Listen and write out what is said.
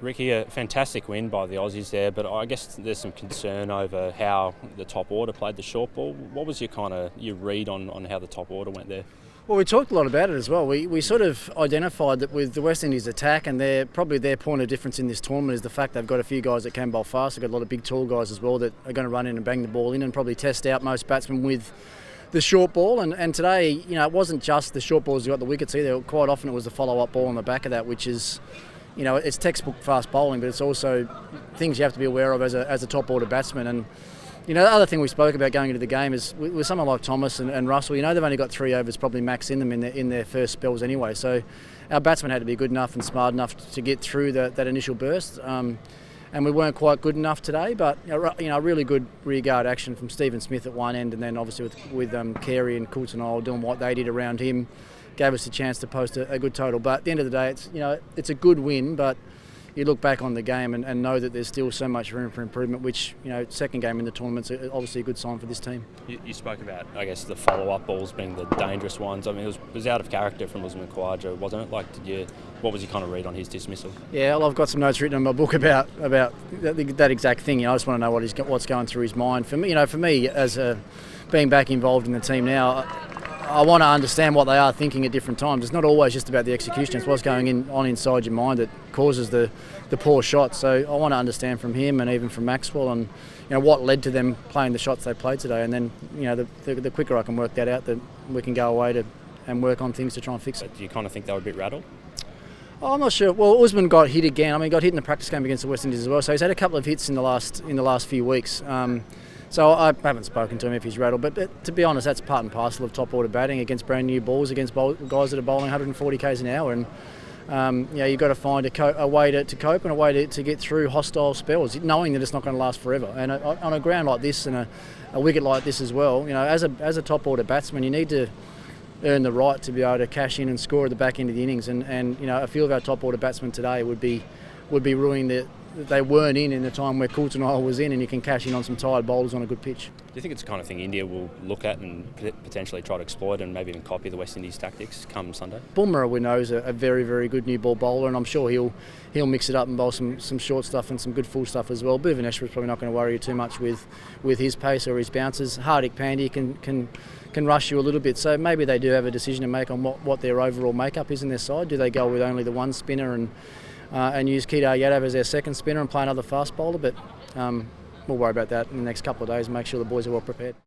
Ricky, a fantastic win by the Aussies there, but I guess there's some concern over how the top order played the short ball. What was your read on how the top order went there? Well, we talked a lot about it as well. We sort of identified that with the West Indies attack, and probably their point of difference in this tournament is the fact they've got a few guys that can bowl fast. They've got a lot of big tall guys as well that are going to run in and bang the ball in and probably test out most batsmen with the short ball. And today, it wasn't just the short balls who got the wickets either. Quite often it was the follow-up ball on the back of that, which is, it's textbook fast bowling, but it's also things you have to be aware of as a top order batsman. And the other thing we spoke about going into the game is with someone like Thomas and Russell, they've only got 3 overs probably max in them in their first spells anyway. So our batsmen had to be good enough and smart enough to get through that initial burst. And we weren't quite good enough today, but a really good rearguard action from Stephen Smith at one end, and then obviously with Carey and Coulter doing what they did around him, gave us a chance to post a good total. But at the end of the day, it's a good win, but you look back on the game and know that there's still so much room for improvement, which, second game in the tournament's obviously a good sign for this team. You spoke about, I guess, the follow-up balls being the dangerous ones. I mean, it was out of character from Usman Khawaja, wasn't it? What was your kind of read on his dismissal? Yeah, well, I've got some notes written in my book about that exact thing. I just want to know what's going through his mind. For me, as being back involved in the team now, I want to understand what they are thinking at different times. It's not always just about the execution. It's what's going on inside your mind that causes the poor shots. So I want to understand from him and even from Maxwell and what led to them playing the shots they played today. And then the quicker I can work that out, the we can go away and work on things to try and fix it. Do you kind of think they were a bit rattled? Oh, I'm not sure. Well, Usman got hit again. He got hit in the practice game against the West Indies as well. So he's had a couple of hits in the last few weeks. So I haven't spoken to him if he's rattled, but to be honest, that's part and parcel of top order batting against brand new balls, against guys that are bowling 140 k's an hour, and you've got to find a way to cope and a way to get through hostile spells, knowing that it's not going to last forever. And on a ground like this and a wicket like this as well, as a top order batsman, you need to earn the right to be able to cash in and score at the back end of the innings. And a few of our top order batsmen today would be ruining that they weren't in the time where Coulter was in, and you can cash in on some tired bowlers on a good pitch. Do you think it's the kind of thing India will look at and potentially try to exploit and maybe even copy the West Indies tactics come Sunday? Bumrah, we know, is a very, very good new ball bowler, and I'm sure he'll mix it up and bowl some short stuff and some good full stuff as well. Bhuvaneshwar's probably not going to worry you too much with his pace or his bounces. Hardik Pandya can rush you a little bit, so maybe they do have a decision to make on what their overall makeup is in their side. Do they go with only the one spinner and use Kedar Yadav as their second spinner and play another fast bowler? But we'll worry about that in the next couple of days and make sure the boys are well prepared.